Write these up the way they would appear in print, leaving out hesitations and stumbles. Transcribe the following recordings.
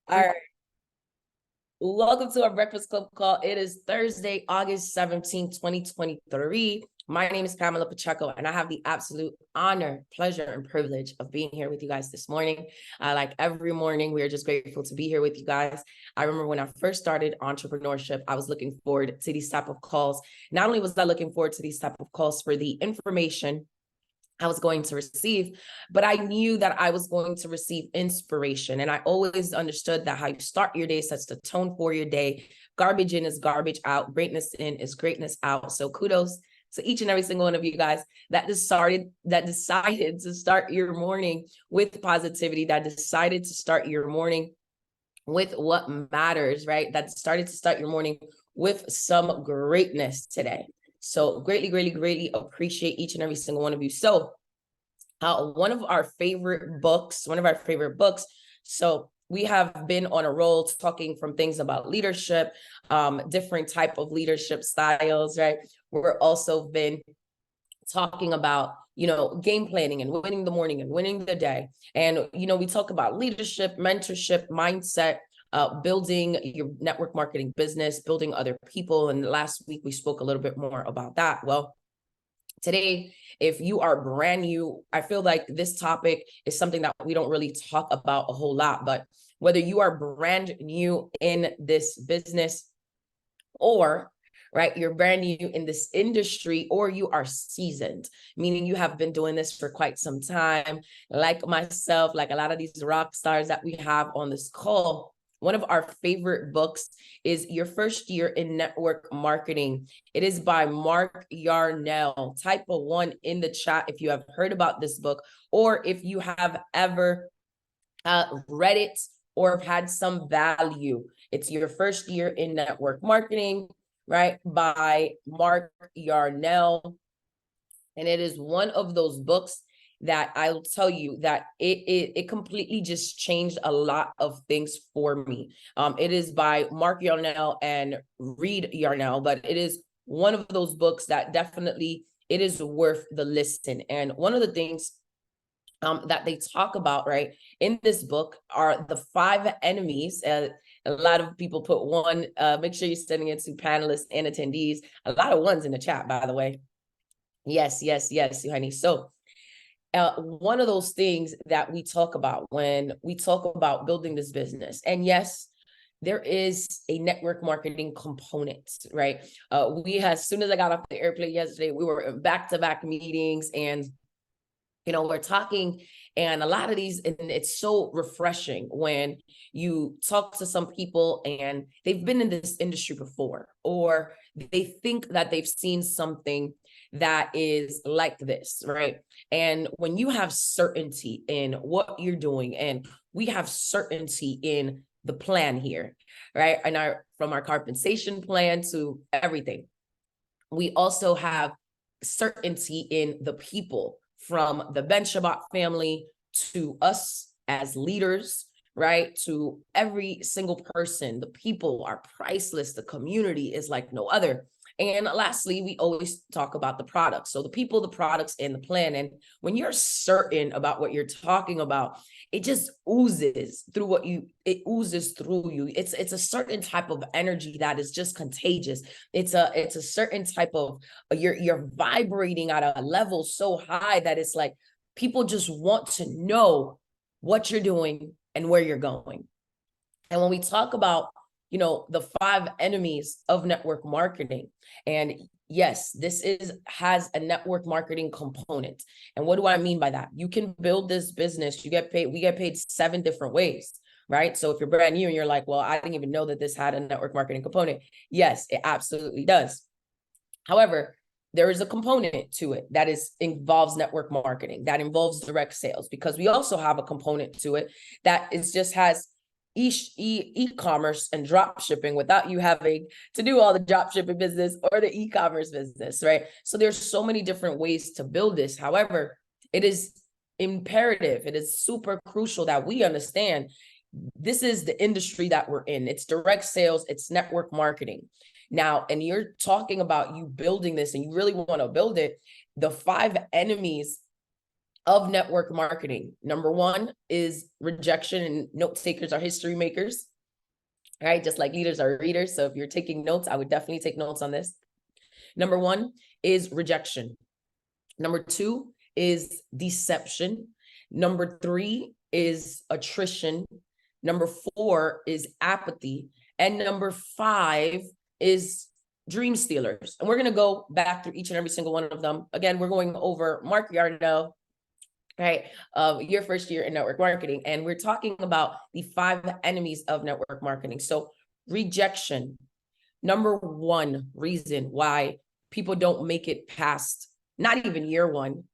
All right. Welcome to our Breakfast Club call. It is Thursday, August 17th, 2023. My name is Pamela Pacheco, and I have the absolute honor, pleasure, and privilege of being here with you guys this morning. Like every morning, we are just grateful to be here with you guys. I remember when I first started entrepreneurship, I was looking forward to these type of calls. Not only was I looking forward to these type of calls for the information I was going to receive, but I knew that I was going to receive inspiration. And I always understood that how you start your day sets the tone for your day. Garbage in is garbage out. Greatness in is greatness out. So kudos to each and every single one of you guys that decided to start your morning with positivity, that decided to start your morning with what matters, right? That started to start your morning with some greatness today. So greatly appreciate each and every single one of you. So one of our favorite books. So we have been on a roll talking from things about leadership, different type of leadership styles, right? We're also been talking about, game planning and winning the morning and winning the day. And, we talk about leadership, mentorship, mindset, building your network marketing business, building other people. And last week we spoke a little bit more about that. Well, today, if you are brand new, I feel like this topic is something that we don't really talk about a whole lot, but whether you are brand new in this business or right, you're brand new in this industry, or you are seasoned, meaning you have been doing this for quite some time, like myself, like a lot of these rock stars that we have on this call. One of our favorite books is Your First Year in Network Marketing. It is by Mark Yarnell. Type a 1 in the chat if you have heard about this book, or if you have ever read it or have had some value. It's Your First Year in Network Marketing, right, by Mark Yarnell. And it is one of those books that I'll tell you that it completely just changed a lot of things for me. It is by Mark Yarnell and Reed Yarnell, but it is one of those books that definitely it is worth the listen. And one of the things that they talk about, right, in this book are the 5 enemies. A lot of people put one, make sure you're sending it to panelists and attendees. A lot of ones in the chat, by the way. Yes, honey. So one of those things that we talk about when we talk about building this business, and yes, there is a network marketing component, right? As soon as I got off the airplane yesterday, we were in back-to-back meetings, and we're talking, and a lot of these, and it's so refreshing when you talk to some people and they've been in this industry before, or they think that they've seen something that is like this, right? And when you have certainty in what you're doing, and we have certainty in the plan here, right? And from our compensation plan to everything, we also have certainty in the people, from the Ben Shabbat family to us as leaders, right? To every single person. The people are priceless. The community is like no other. And lastly, we always talk about the products. So the people, the products, and the plan. And when you're certain about what you're talking about, it just oozes through it oozes through you. It's a certain type of energy that is just contagious. It's a certain type of, you're vibrating at a level so high that it's like people just want to know what you're doing and where you're going. And when we talk about, the 5 enemies of network marketing, and yes, this has a network marketing component. And what do I mean by that? You can build this business, we get paid 7 different ways, right? So if you're brand new and you're like, well, I didn't even know that this had a network marketing component. Yes, it absolutely does. However, there is a component to it that involves network marketing, that involves direct sales, because we also have a component to it that just has e-commerce and drop shipping without you having to do all the drop shipping business or the e-commerce business, right? So there's so many different ways to build this. However, it is imperative, it is super crucial that we understand this is the industry that we're in. It's direct sales, it's network marketing. Now, and you're talking about you building this and you really want to build it, the 5 enemies of network marketing. Number one is rejection, and note takers are history makers, right? Just like leaders are readers. So if you're taking notes, I would definitely take notes on this. Number one is rejection. Number two is deception. Number three is attrition. Number four is apathy. And number five is dream stealers. And we're going to go back through each and every single one of them. Again, we're going over Mark Yardell, right? Your first year in network marketing. And we're talking about the 5 enemies of network marketing. So rejection, number one reason why people don't make it past not even year one,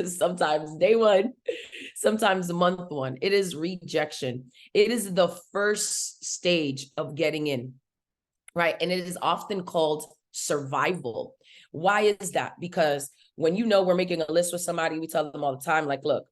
sometimes day one, sometimes month one. It is rejection. It is the first stage of getting in, right? And it is often called survival. Why is that? Because when we're making a list with somebody, we tell them all the time, like, look,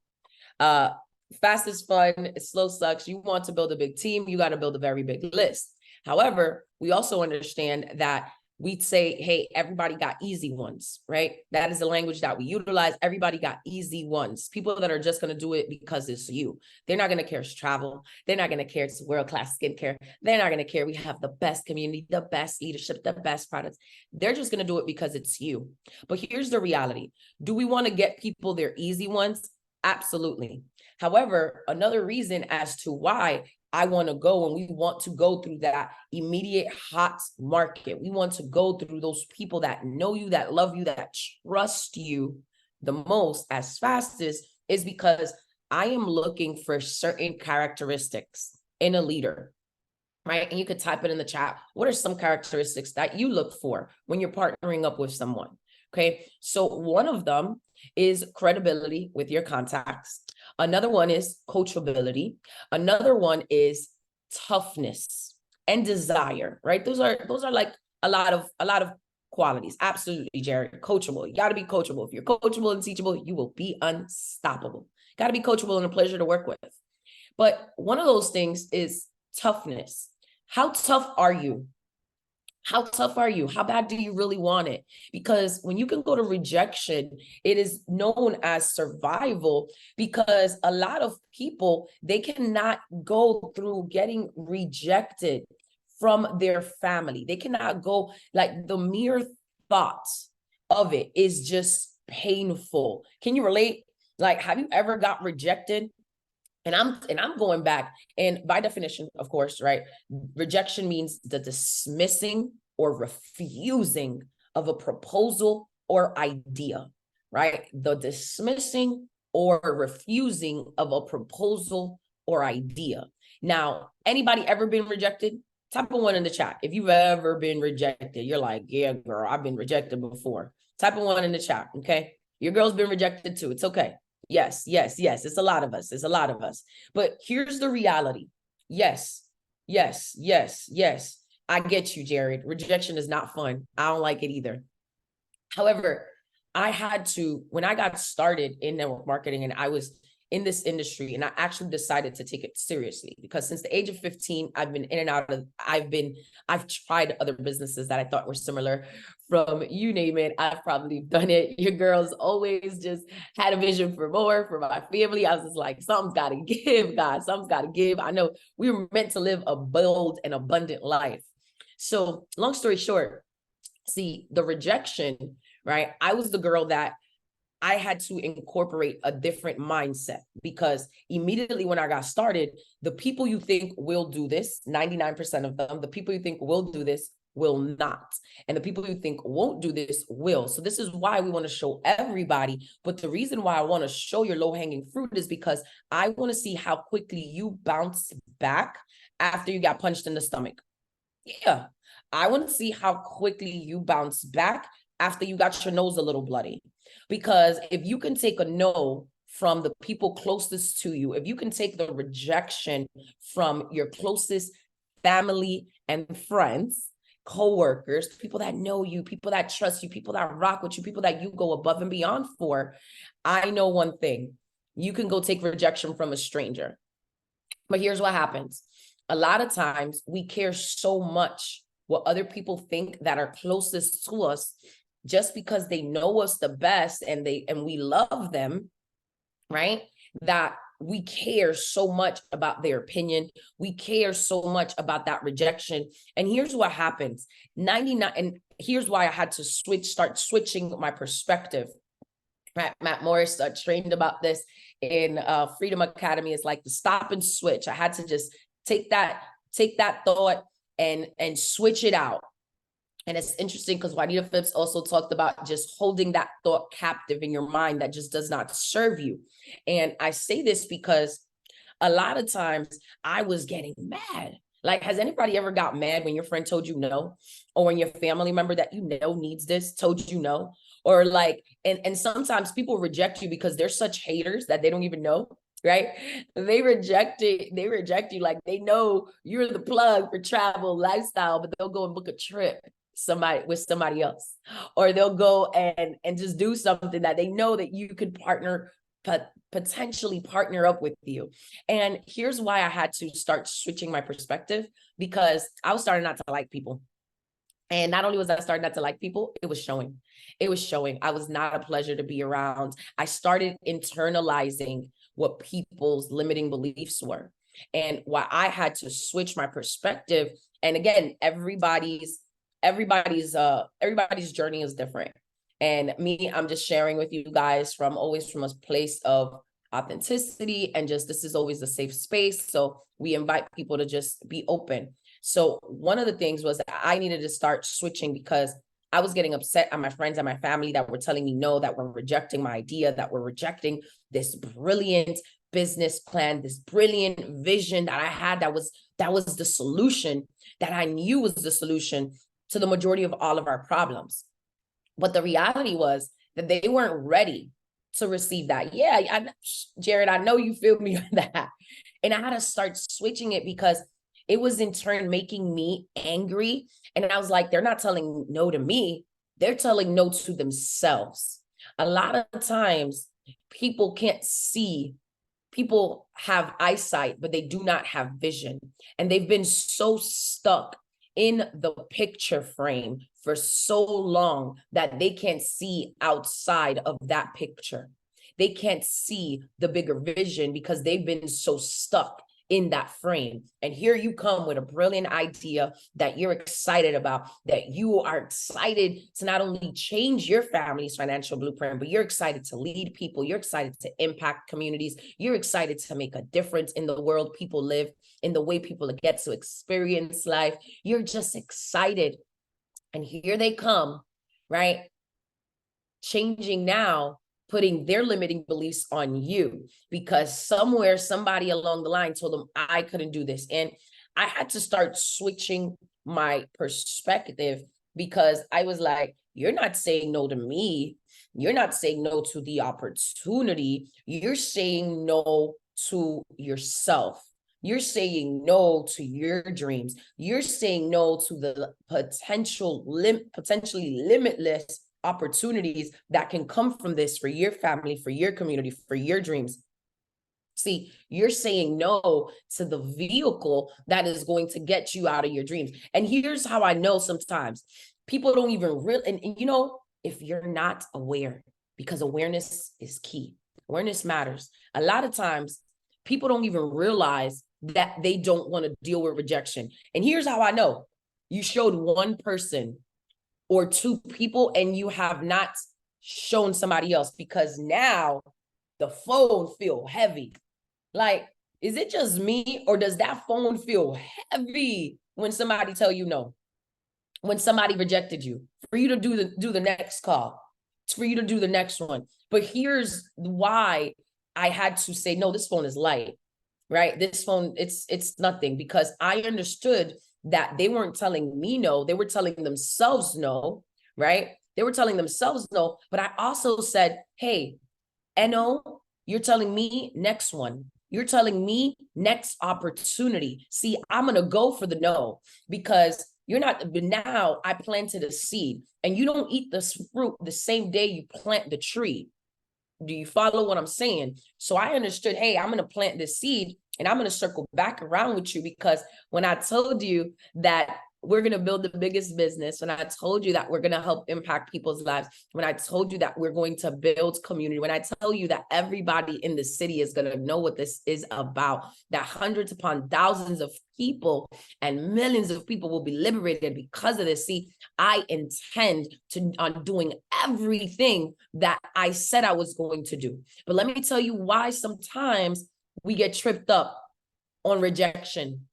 fast is fun, slow sucks. You want to build a big team, you got to build a very big list. However, we also understand that we'd say, hey, everybody got easy ones, right? That is the language that we utilize. Everybody got easy ones. People that are just going to do it because it's you. They're not going to care it's travel. They're not going to care it's world-class skincare. They're not going to care we have the best community, the best leadership, the best products. They're just going to do it because it's you. But here's the reality. Do we want to get people their easy ones? Absolutely. However, another reason as to why I want to go and we want to go through that immediate hot market. We want to go through those people that know you, that love you, that trust you the most as fastest is because I am looking for certain characteristics in a leader, right? And you could type it in the chat. What are some characteristics that you look for when you're partnering up with someone? Okay, so one of them is credibility with your contacts. Another one is coachability. Another one is toughness and desire, right? Those are like a lot of qualities. Absolutely, Jared. Coachable. You got to be coachable. If you're coachable and teachable, you will be unstoppable. Got to be coachable and a pleasure to work with. But one of those things is toughness. How tough are you? How tough are you? How bad do you really want it? Because when you can go to rejection, it is known as survival because a lot of people, they cannot go through getting rejected from their family. They cannot go, like the mere thoughts of it is just painful. Can you relate? Like, have you ever got rejected? And I'm going back, and by definition, of course, right? Rejection means the dismissing or refusing of a proposal or idea, right? The dismissing or refusing of a proposal or idea. Now, anybody ever been rejected? Type of one in the chat. If you've ever been rejected, you're like, yeah, girl, I've been rejected before. Type of one in the chat, okay? Your girl's been rejected too. It's okay. Yes, yes, yes. It's a lot of us. It's a lot of us. But here's the reality. Yes, yes, yes, yes. I get you, Jared. Rejection is not fun. I don't like it either. However, I had to, when I got started in network marketing and I was in this industry, and I actually decided to take it seriously because since the age of 15, I've been in and out of, I've tried other businesses that I thought were similar. From you name it, I've probably done it. Your girls always just had a vision for more for my family. I was just like, something's got to give, God, something's got to give. I know we were meant to live a bold and abundant life. So long story short, see the rejection, right? I was the girl that I had to incorporate a different mindset because immediately when I got started, the people you think will do this, 99% of them, the people you think will do this will not. And the people you think won't do this will. So this is why we want to show everybody. But the reason why I want to show your low-hanging fruit is because I want to see how quickly you bounce back after you got punched in the stomach. Yeah, I want to see how quickly you bounce back after you got your nose a little bloody. Because if you can take a no from the people closest to you, if you can take the rejection from your closest family and friends, co-workers, people that know you, people that trust you, people that rock with you, people that you go above and beyond for, I know one thing, you can go take rejection from a stranger. But here's what happens. A lot of times we care so much what other people think that are closest to us just because they know us the best and we love them, right? That we care so much about their opinion. We care so much about that rejection. And here's what happens. 99, and here's why I had to start switching my perspective. Matt Morris trained about this in Freedom Academy. It's like the stop and switch. I had to just take that thought and switch it out. And it's interesting because Juanita Phipps also talked about just holding that thought captive in your mind that just does not serve you. And I say this because a lot of times I was getting mad. Like, has anybody ever got mad when your friend told you no? Or when your family member that you know needs this told you no? Or like, and sometimes people reject you because they're such haters that they don't even know, right? They reject you like they know you're the plug for travel, lifestyle, but they'll go and book a trip with somebody else, or they'll go and just do something that they know that you could potentially partner up with you. And here's why I had to start switching my perspective, because I was starting not to like people. And not only was I starting not to like people, it was showing. It was showing. I was not a pleasure to be around. I started internalizing what people's limiting beliefs were. And why I had to switch my perspective. And again, everybody's journey is different. And me, I'm just sharing with you guys from a place of authenticity, and just, this is always a safe space. So we invite people to just be open. So one of the things was that I needed to start switching, because I was getting upset at my friends and my family that were telling me no, that were rejecting my idea, that were rejecting this brilliant business plan, this brilliant vision that I had, that was the solution, that I knew was the solution to the majority of all of our problems. But the reality was that they weren't ready to receive that. Yeah, Jared, I know you feel me on that. And I had to start switching it, because it was in turn making me angry. And I was like, they're not telling no to me, they're telling no to themselves. A lot of times people can't see. People have eyesight, but they do not have vision. And they've been so stuck in the picture frame for so long that they can't see outside of that picture. They can't see the bigger vision because they've been so stuck in that frame. And here you come with a brilliant idea that you're excited about, that you are excited to not only change your family's financial blueprint, but you're excited to lead people. You're excited to impact communities. You're excited to make a difference in the world people live, in the way people get to experience life. You're just excited. And here they come, right? Changing now, putting their limiting beliefs on you, because somewhere somebody along the line told them I couldn't do this. And I had to start switching my perspective, because I was like, you're not saying no to me. You're not saying no to the opportunity. You're saying no to yourself. You're saying no to your dreams. You're saying no to the potentially limitless opportunities that can come from this for your family, for your community, for your dreams. See, you're saying no to the vehicle that is going to get you out of your dreams. And here's how I know sometimes people don't even really, and you know, if you're not aware, because awareness is key. Awareness matters. A lot of times people don't even realize that they don't want to deal with rejection. And here's how I know. You showed one person or two people and you have not shown somebody else, because now the phone feel heavy. Like, is it just me, or does that phone feel heavy when somebody tell you no? When somebody rejected you, for you to do the next call, for you to do the next one. But here's why I had to say, no, this phone is light, right? This phone, it's nothing, because I understood that they weren't telling me no, they were telling themselves no, right? They were telling themselves no, but I also said, hey, no, you're telling me next one. You're telling me next opportunity. See, I'm going to go for the no, because you're not, but now I planted a seed, and you don't eat this fruit the same day you plant the tree. Do you follow what I'm saying? So I understood, hey, I'm going to plant this seed, and I'm going to circle back around with you, because when I told you that we're going to build the biggest business, when I told you that we're going to help impact people's lives, when I told you that we're going to build community, when I tell you that everybody in the city is going to know what this is about, that hundreds upon thousands of people and millions of people will be liberated because of this. See, I intend on doing everything that I said I was going to do. But let me tell you why sometimes we get tripped up on rejection.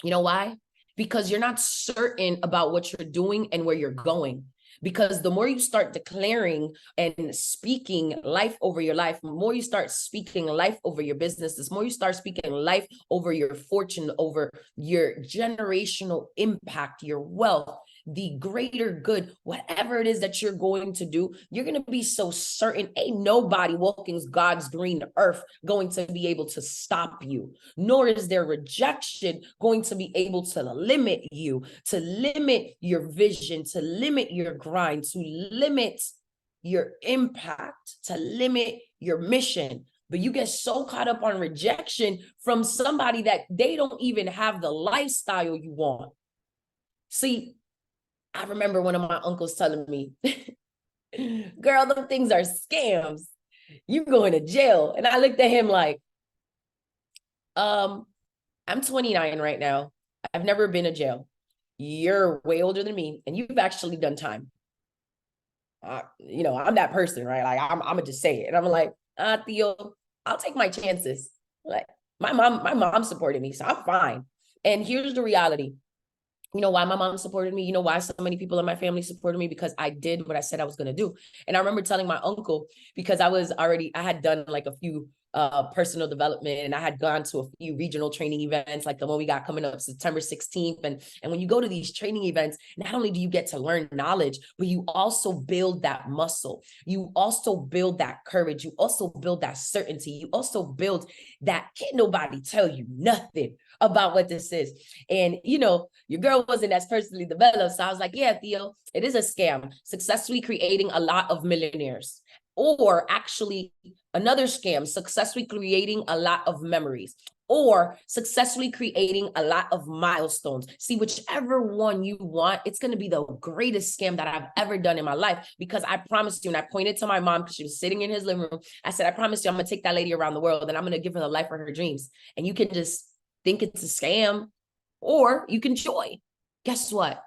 You know why? Because you're not certain about what you're doing and where you're going. Because the more you start declaring and speaking life over your life, the more you start speaking life over your business, the more you start speaking life over your fortune, over your generational impact, your wealth, the greater good, whatever it is that you're going to do, you're going to be so certain. Ain't nobody walking God's green earth going to be able to stop you, nor is their rejection going to be able to limit you, to limit your vision, to limit your grind, to limit your impact, to limit your mission. But you get so caught up on rejection from somebody that they don't even have the lifestyle you want. See, I remember one of my uncles telling me, girl, them things are scams. You going to jail. And I looked at him like, I'm 29 right now. I've never been to jail. You're way older than me, and you've actually done time. I'm that person, right? Like I'm gonna just say it. And I'm like, Theo, I'll take my chances. Like my mom supported me, so I'm fine. And here's the reality. You know why my mom supported me? You know why so many people in my family supported me? Because I did what I said I was going to do. And I remember telling my uncle, because I had done like a few personal development, and I had gone to a few regional training events, like the one we got coming up September 16th. And when you go to these training events, not only do you get to learn knowledge, but you also build that muscle. You also build that courage. You also build that certainty. You also build that can't nobody tell you nothing about what this is. And, your girl wasn't as personally developed. So I was like, yeah, Theo, it is a scam. Successfully creating a lot of millionaires. Or actually another scam, successfully creating a lot of memories. Or successfully creating a lot of milestones. See, whichever one you want, it's going to be the greatest scam that I've ever done in my life. Because I promised you, and I pointed to my mom because she was sitting in his living room. I said, I promised you, I'm going to take that lady around the world, and I'm going to give her the life of her dreams. And you can just think it's a scam, or you can join. Guess what?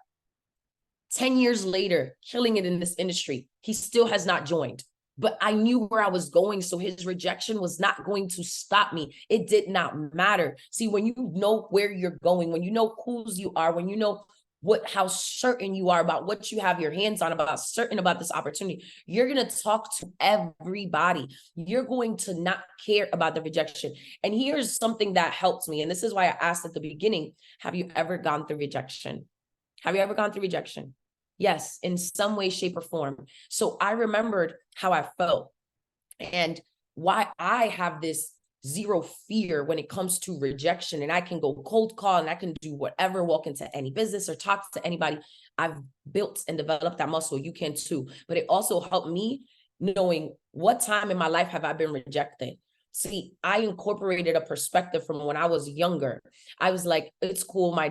10 years later, killing it in this industry, he still has not joined. But I knew where I was going, so his rejection was not going to stop me. It did not matter. See, when you know where you're going, when you know whose you are, when you know how certain you are about what you have your hands on, certain about this opportunity, you're going to talk to everybody. You're going to not care about the rejection. And here's something that helped me. And this is why I asked at the beginning, have you ever gone through rejection? Have you ever gone through rejection? Yes, in some way, shape, or form. So I remembered how I felt and why I have this zero fear when it comes to rejection. And I can go cold call, and I can do whatever, walk into any business or talk to anybody. I've built and developed that muscle. You can too. But it also helped me knowing what time in my life have I been rejected. See, I incorporated a perspective from when I was younger. I was like, it's cool. My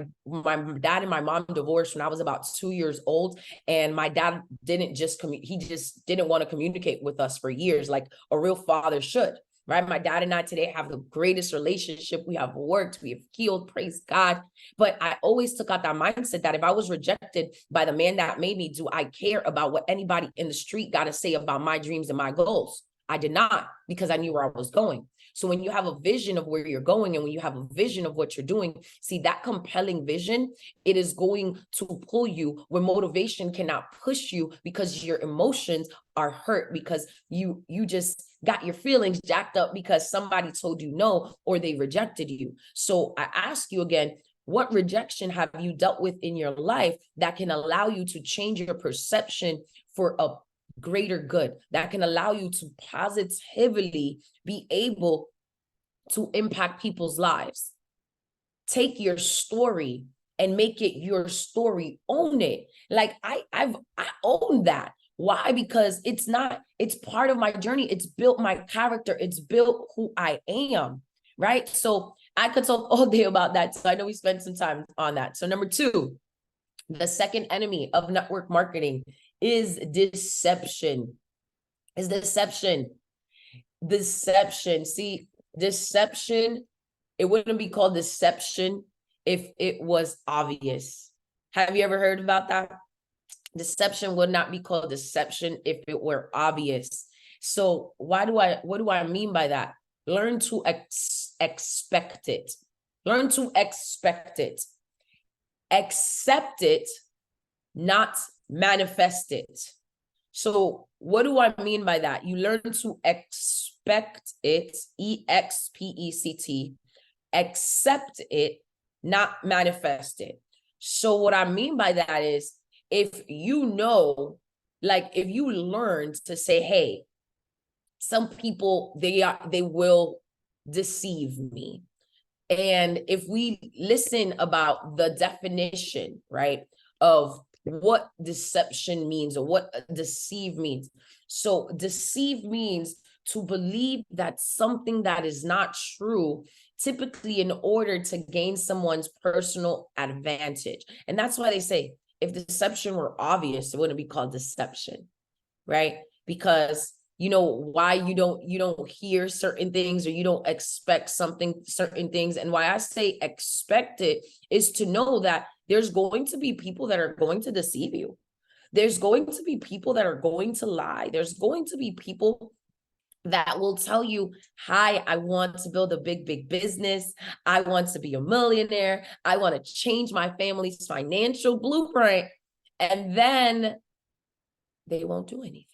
dad and my mom divorced when I was about 2 years old. And my dad didn't just he just didn't want to communicate with us for years, like a real father should, right? My dad and I today have the greatest relationship. We have worked, we have healed, praise God. But I always took out that mindset that if I was rejected by the man that made me, do I care about what anybody in the street got to say about my dreams and my goals? I did not, because I knew where I was going. So when you have a vision of where you're going, and when you have a vision of what you're doing, see, that compelling vision, it is going to pull you where motivation cannot push you, because your emotions are hurt, because you just got your feelings jacked up because somebody told you no, or they rejected you. So I ask you again, what rejection have you dealt with in your life that can allow you to change your perception for a greater good, that can allow you to positively be able to impact people's lives? Take your story and make it your story. Own it. Like I own that. Why? Because it's part of my journey. It's built my character. It's built who I am, right? So I could talk all day about that. So I know we spent some time on that. So number 2, The second enemy of network marketing is deception. Is deception. Deception. See, deception, it wouldn't be called deception if it was obvious. Have you ever heard about that? Deception would not be called deception if it were obvious. So what do I mean by that? Learn to expect it. Learn to expect it. Accept it, not manifest it. So what do I mean by that? You learn to expect it, EXPECT, accept it, not manifest it. So what I mean by that is, if you know, like if you learn to say, hey, some people, they will deceive me. And if we listen about the definition, right, of what deception means or what deceive means. So deceive means to believe that something that is not true, typically in order to gain someone's personal advantage. And that's why they say, if deception were obvious, it wouldn't be called deception, right? Because you know why you don't hear certain things, or you don't expect certain things. And why I say expect it is to know that there's going to be people that are going to deceive you. There's going to be people that are going to lie. There's going to be people that will tell you, hi, I want to build a big business. I want to be a millionaire. I want to change my family's financial blueprint. And then they won't do anything.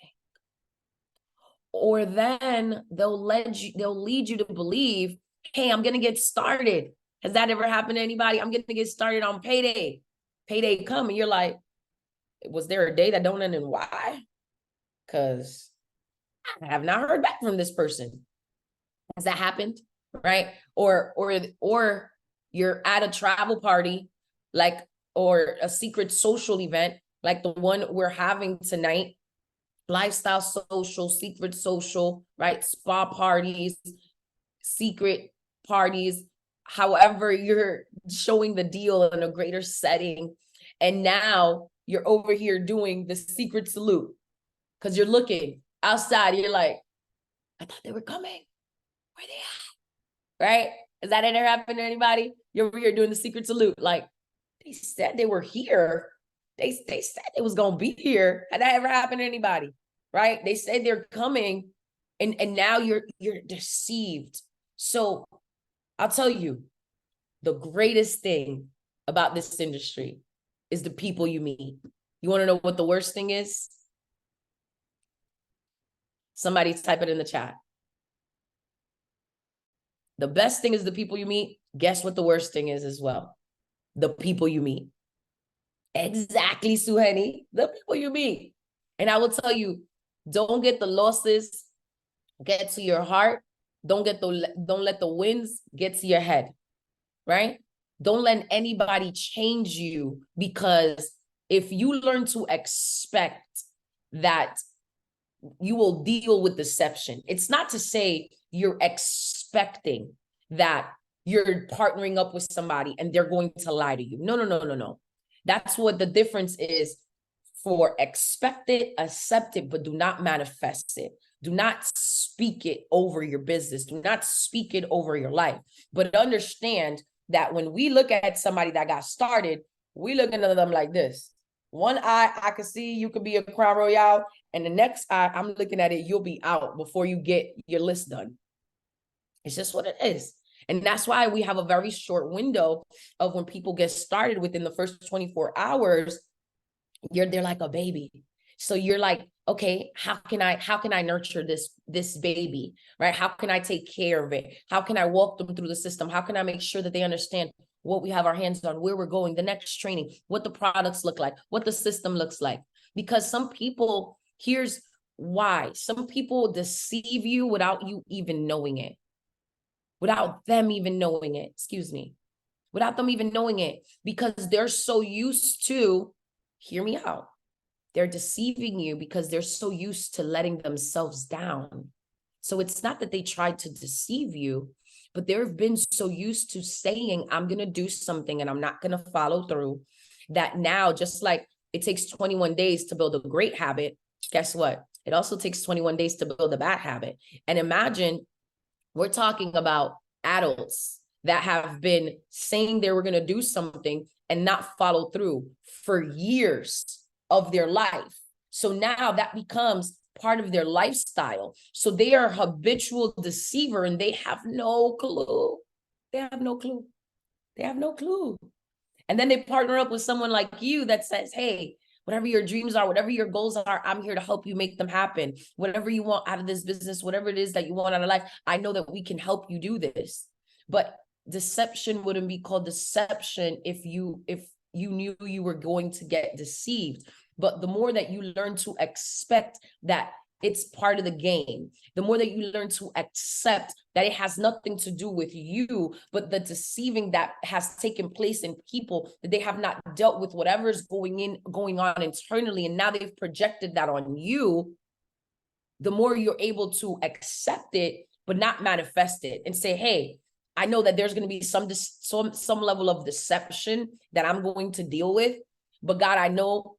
Or then they'll lead you to believe, hey, I'm going to get started. Has that ever happened to anybody? I'm going to get started on payday. Payday come and you're like, was there a day that don't end in Y? Because I have not heard back from this person. Has that happened? Right? Or you're at a travel party, like, or a secret social event, like the one we're having tonight. Lifestyle social, secret social, right? Spa parties, secret parties, however you're showing the deal in a greater setting. And now you're over here doing the secret salute because you're looking outside. You're like, I thought they were coming. Where they at? Right? Has that ever happened to anybody? You're over here doing the secret salute. Like, they said they were here. They said they was going to be here. Had that ever happened to anybody? Right? They said they're coming, and now you're deceived. So I'll tell you, the greatest thing about this industry is the people you meet. You want to know what the worst thing is? Somebody type it in the chat. The best thing is the people you meet. Guess what the worst thing is as well? The people you meet. Exactly, Suheni. The people you meet. And I will tell you, don't get the losses get to your heart. Don't let the wins get to your head, right? Don't let anybody change you, because if you learn to expect that you will deal with deception, it's not to say you're expecting that you're partnering up with somebody and they're going to lie to you. No. That's what the difference is. For expect it, accept it, but do not manifest it. Do not speak it over your business. Do not speak it over your life. But understand that when we look at somebody that got started, we looking at them like this. One eye, I can see you could be a Crown Royale, and the next eye, I'm looking at it, you'll be out before you get your list done. It's just what it is. And that's why we have a very short window of when people get started. Within the first 24 hours, they're like a baby. So you're like, okay, how can I nurture this baby, right? How can I take care of it? How can I walk them through the system? How can I make sure that they understand what we have our hands on, where we're going, the next training, what the products look like, what the system looks like? Because some people, here's why, some people deceive you without you even knowing it, without them even knowing it, without them even knowing it, because they're so used to, hear me out, they're deceiving you because they're so used to letting themselves down. So it's not that they tried to deceive you, but they've been so used to saying, I'm going to do something and I'm not going to follow through. that now, just like it takes 21 days to build a great habit, guess what? It also takes 21 days to build a bad habit. And imagine we're talking about adults that have been saying they were going to do something and not follow through for years of their life. So now that becomes part of their lifestyle. So they are a habitual deceiver and they have no clue. They have no clue. They have no clue. And then they partner up with someone like you that says, hey, whatever your dreams are, whatever your goals are, I'm here to help you make them happen. Whatever you want out of this business, whatever it is that you want out of life, I know that we can help you do this. But deception wouldn't be called deception if you knew you were going to get deceived. But the more that you learn to expect that it's part of the game, the more that you learn to accept that it has nothing to do with you, but the deceiving that has taken place in people, that they have not dealt with whatever is going on internally, and now they've projected that on you, the more you're able to accept it, but not manifest it and say, hey, I know that there's going to be some level of deception that I'm going to deal with, but God, I know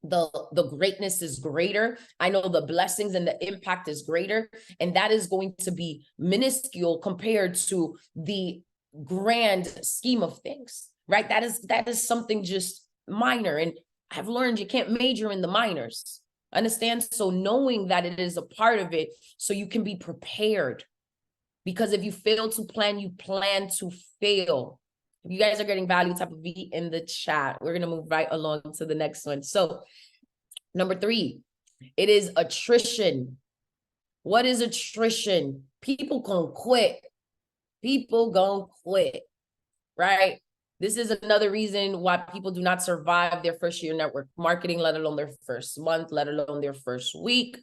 the greatness is greater. I know the blessings and the impact is greater, and that is going to be minuscule compared to the grand scheme of things, right? That is something just minor, and I've learned you can't major in the minors. Understand? So knowing that it is a part of it, so you can be prepared, because if you fail to plan, you plan to fail. If you guys are getting value, type of V in the chat. We're going to move right along to the next one. So number 3, it is attrition. What is attrition? People gonna quit. People gonna quit, right? This is another reason why people do not survive their first year network marketing, let alone their first month, let alone their first week.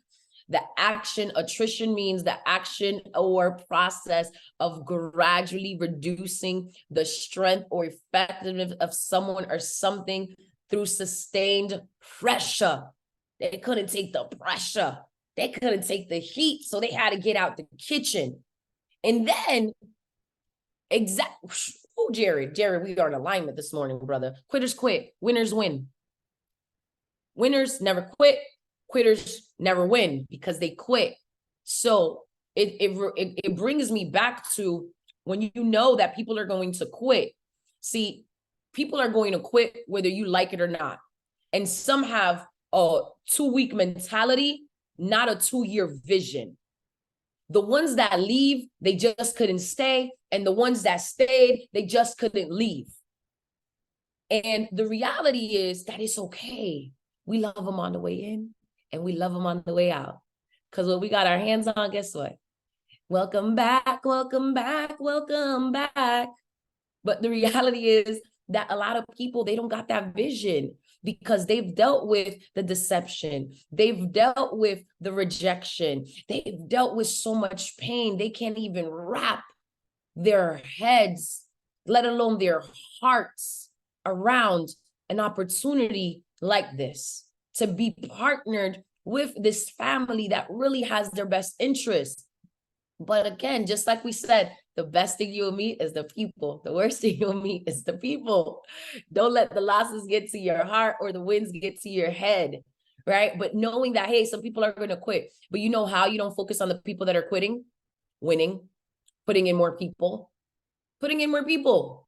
The action, attrition means the action or process of gradually reducing the strength or effectiveness of someone or something through sustained pressure. They couldn't take the pressure. They couldn't take the heat, so they had to get out the kitchen. And then, Jerry, we are in alignment this morning, brother. Quitters quit, winners win. Winners never quit. Quitters never win because they quit. So it brings me back to when you know that people are going to quit. See, people are going to quit whether you like it or not. And some have a 2-week mentality, not a 2-year vision. The ones that leave, they just couldn't stay. And the ones that stayed, they just couldn't leave. And the reality is that it's okay. We love them on the way in and we love them on the way out. Because when we got our hands on, guess what? Welcome back, welcome back, welcome back. But the reality is that a lot of people, they don't got that vision because they've dealt with the deception. They've dealt with the rejection. They've dealt with so much pain. They can't even wrap their heads, let alone their hearts, around an opportunity like this, to be partnered with this family that really has their best interest. But again, just like we said, the best thing you'll meet is the people. The worst thing you'll meet is the people. Don't let the losses get to your heart or the wins get to your head, right? But knowing that, hey, some people are going to quit. But you know how you don't focus on the people that are quitting? Winning, putting in more people, putting in more people.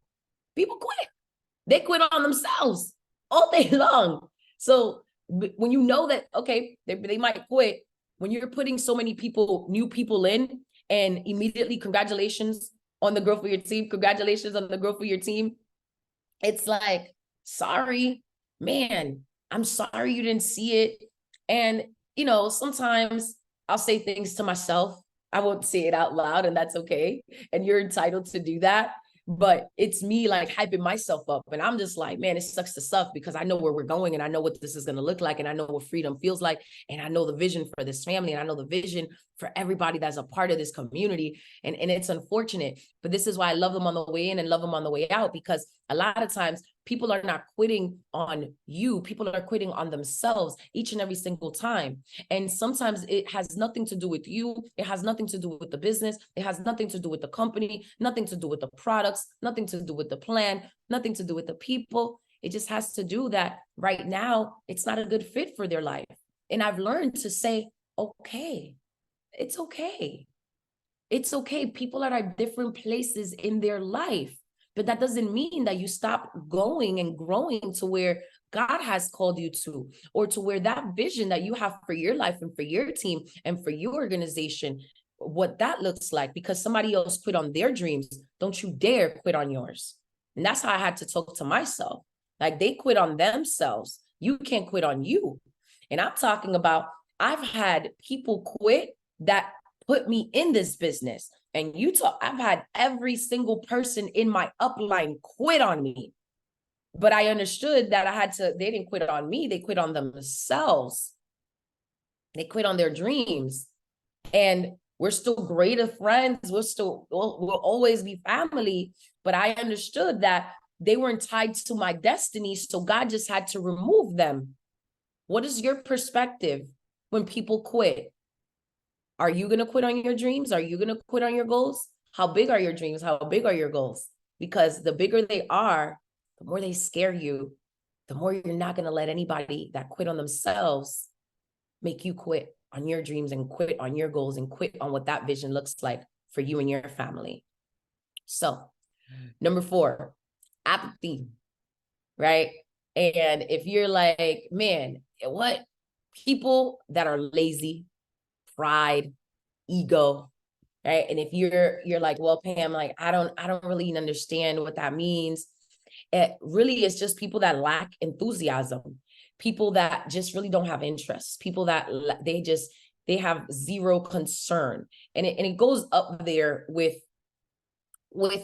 People quit. They quit on themselves all day long. So when you know that, okay, they might quit, when you're putting so many people, new people in, and immediately, congratulations on the growth of your team. Congratulations on the growth of your team. It's like, sorry, man, I'm sorry you didn't see it. And, you know, sometimes I'll say things to myself. I won't say it out loud, and that's okay. And you're entitled to do that. But it's me like hyping myself up. And I'm just like, man, it sucks to suck because I know where we're going and I know what this is going to look like. And I know what freedom feels like. And I know the vision for this family. And I know the vision for everybody that's a part of this community. And it's unfortunate, but this is why I love them on the way in and love them on the way out, because a lot of times people are not quitting on you. People are quitting on themselves each and every single time. And sometimes it has nothing to do with you. It has nothing to do with the business. It has nothing to do with the company, nothing to do with the products, nothing to do with the plan, nothing to do with the people. It just has to do that right now, it's not a good fit for their life. And I've learned to say, okay, it's okay. It's okay. People are at different places in their life, but that doesn't mean that you stop going and growing to where God has called you to, or to where that vision that you have for your life and for your team and for your organization, what that looks like, because somebody else quit on their dreams. Don't you dare quit on yours. And that's how I had to talk to myself. Like, they quit on themselves. You can't quit on you. And I'm talking about, I've had people quit that put me in this business. And I've had every single person in my upline quit on me. But I understood that they didn't quit on me, they quit on themselves. They quit on their dreams. And we're still great friends. We'll always be family. But I understood that they weren't tied to my destiny. So God just had to remove them. What is your perspective when people quit? Are you going to quit on your dreams? Are you going to quit on your goals? How big are your dreams? How big are your goals? Because the bigger they are, the more they scare you, the more you're not going to let anybody that quit on themselves make you quit on your dreams and quit on your goals and quit on what that vision looks like for you and your family. So, number 4, apathy, right? And if you're like, man, what? People that are lazy, pride, ego, right? And if you're like, well, Pam, like, I don't really understand what that means. It really is just people that lack enthusiasm, people that just really don't have interest, people that they have zero concern. And it goes up there with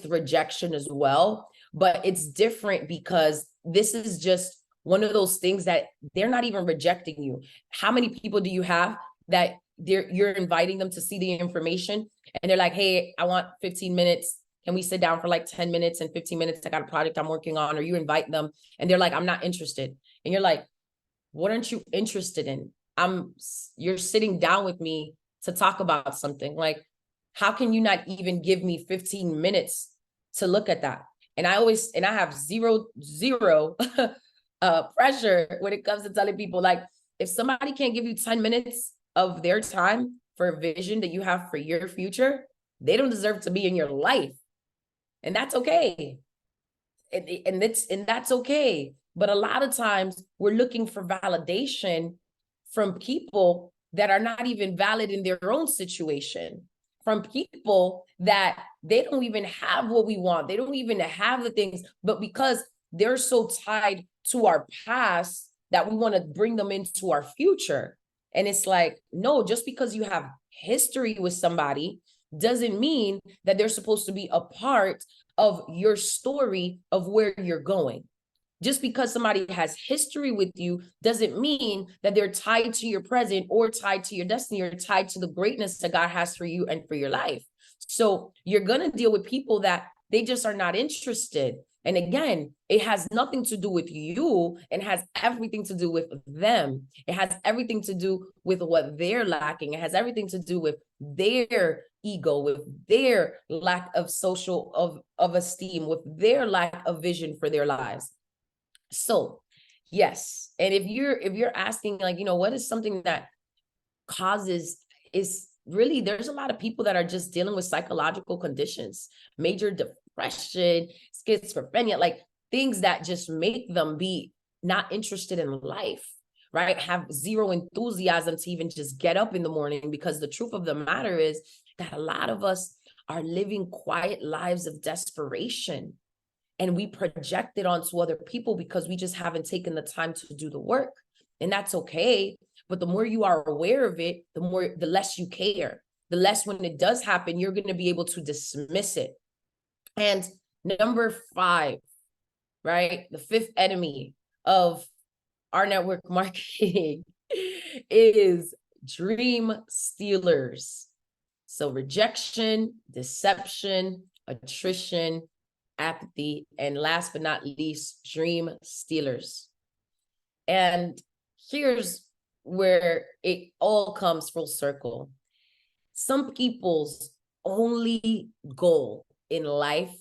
rejection as well, but it's different because this is just one of those things that they're not even rejecting you. How many people do you have that you're inviting them to see the information and they're like, hey, I want 15 minutes. Can we sit down for like 10 minutes and 15 minutes? I got a project I'm working on. Or you invite them and they're like, I'm not interested. And you're like, what aren't you interested in? You're sitting down with me to talk about something. Like, how can you not even give me 15 minutes to look at that? And I have zero pressure when it comes to telling people, like, if somebody can't give you 10 minutes of their time for a vision that you have for your future, they don't deserve to be in your life. And that's okay. And that's okay. But a lot of times we're looking for validation from people that are not even valid in their own situation, from people that they don't even have what we want. They don't even have the things, but because they're so tied to our past that we want to bring them into our future. And it's like, no, just because you have history with somebody doesn't mean that they're supposed to be a part of your story of where you're going. Just because somebody has history with you doesn't mean that they're tied to your present or tied to your destiny or tied to the greatness that God has for you and for your life. So you're going to deal with people that they just are not interested. And again, it has nothing to do with you and has everything to do with them. It has everything to do with what they're lacking. It has everything to do with their ego, with their lack of of esteem, with their lack of vision for their lives. So, yes. And if you're asking, like, what is something that is really, there's a lot of people that are just dealing with psychological conditions, major depression, schizophrenia, like things that just make them be not interested in life, right? Have zero enthusiasm to even just get up in the morning, because the truth of the matter is that a lot of us are living quiet lives of desperation. And we project it onto other people because we just haven't taken the time to do the work. And that's okay. But the more you are aware of it, the less you care. The less, when it does happen, you're going to be able to dismiss it. And number 5, right? The 5th enemy of our network marketing is dream stealers. So rejection, deception, attrition, apathy, and last but not least, dream stealers. And here's where it all comes full circle. Some people's only goal in life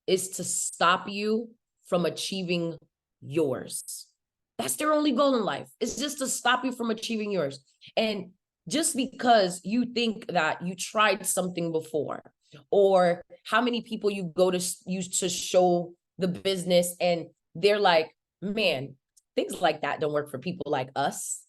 is to stop you from achieving yours. That's their only goal in life. It's just to stop you from achieving yours. And just because you think that you tried something before, or how many people you go to use to show the business and they're like, man, things like that don't work for people like us.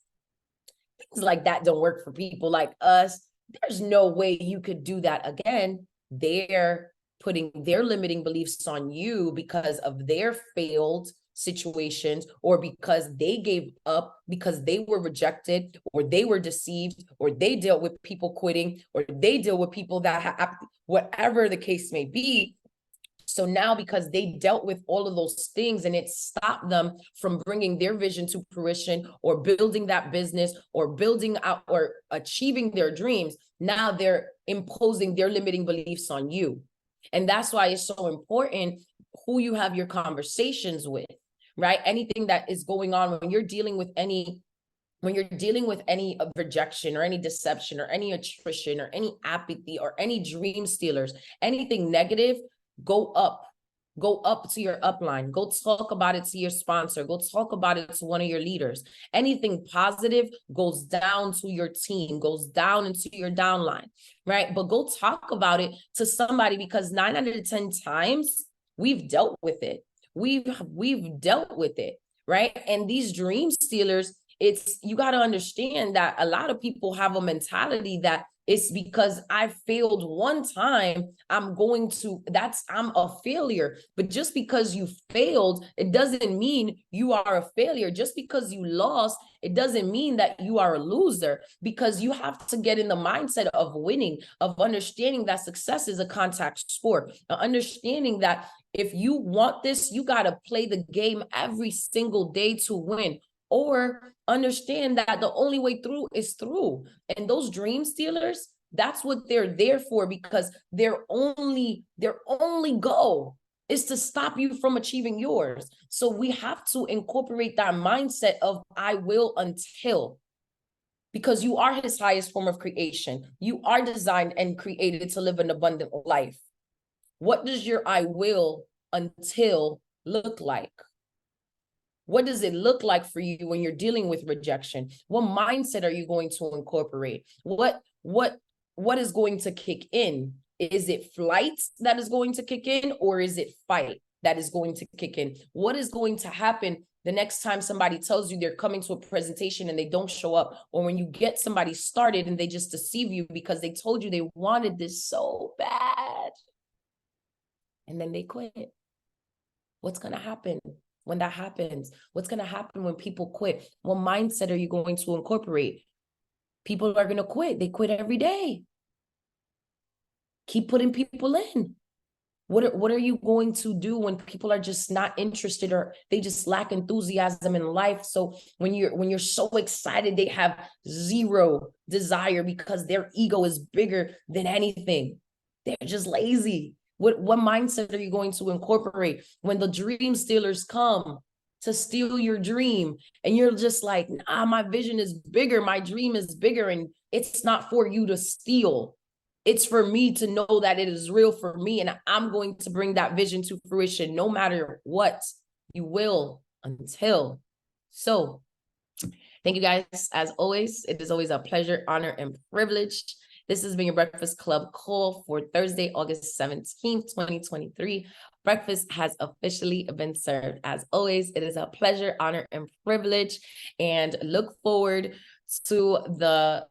Things like that don't work for people like us. There's no way you could do that again. They're putting their limiting beliefs on you because of their failed situations, or because they gave up, because they were rejected, or they were deceived, or they dealt with people quitting, or they deal with people that whatever the case may be. So now, because they dealt with all of those things and it stopped them from bringing their vision to fruition, or building that business, or building out, or achieving their dreams, now they're imposing their limiting beliefs on you. And that's why it's so important who you have your conversations with, right? Anything that is going on when you're dealing with any rejection, or any deception, or any attrition, or any apathy, or any dream stealers, anything negative, go up to your upline, go talk about it to your sponsor, go talk about it to one of your leaders. Anything positive goes down to your team, goes down into your downline, right? But go talk about it to somebody, because 9 out of 10 times we've dealt with it. We've dealt with it, right? And these dream stealers, you got to understand that a lot of people have a mentality that it's because I failed one time, I'm a failure. But just because you failed, it doesn't mean you are a failure. Just because you lost, it doesn't mean that you are a loser, because you have to get in the mindset of winning, of understanding that success is a contact sport, understanding that if you want this, you got to play the game every single day to win. Or understand that the only way through is through. And those dream stealers, that's what they're there for, because their only goal is to stop you from achieving yours. So we have to incorporate that mindset of I will until, because you are his highest form of creation. You are designed and created to live an abundant life. What does your I will until look like? What does it look like for you when you're dealing with rejection? What mindset are you going to incorporate? What is going to kick in? Is it flight that is going to kick in, or is it fight that is going to kick in? What is going to happen the next time somebody tells you they're coming to a presentation and they don't show up, or when you get somebody started and they just deceive you because they told you they wanted this so bad and then they quit? What's going to happen when that happens? What's going to happen when people quit? What mindset are you going to incorporate? People are going to quit. They quit every day. Keep putting people in. What are you going to do when people are just not interested, or they just lack enthusiasm in life? So when you're so excited, they have zero desire because their ego is bigger than anything. They're just lazy. What mindset are you going to incorporate when the dream stealers come to steal your dream, and you're just like, nah, my vision is bigger, my dream is bigger, and it's not for you to steal. It's for me to know that it is real for me, and I'm going to bring that vision to fruition no matter what. You will until. So thank you guys. As always, it is always a pleasure, honor, and privilege. This has been your Breakfast Club call for Thursday, August 17th, 2023. Breakfast has officially been served. As always, it is a pleasure, honor, and privilege, and look forward to the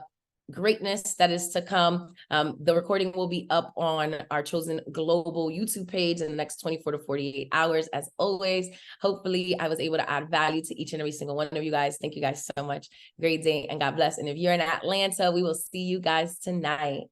greatness that is to come. The recording will be up on our Chosen Global YouTube page in the next 24 to 48 hours. As always, hopefully I was able to add value to each and every single one of you guys. Thank you guys so much. Great day and God bless. And if you're in Atlanta, we will see you guys tonight.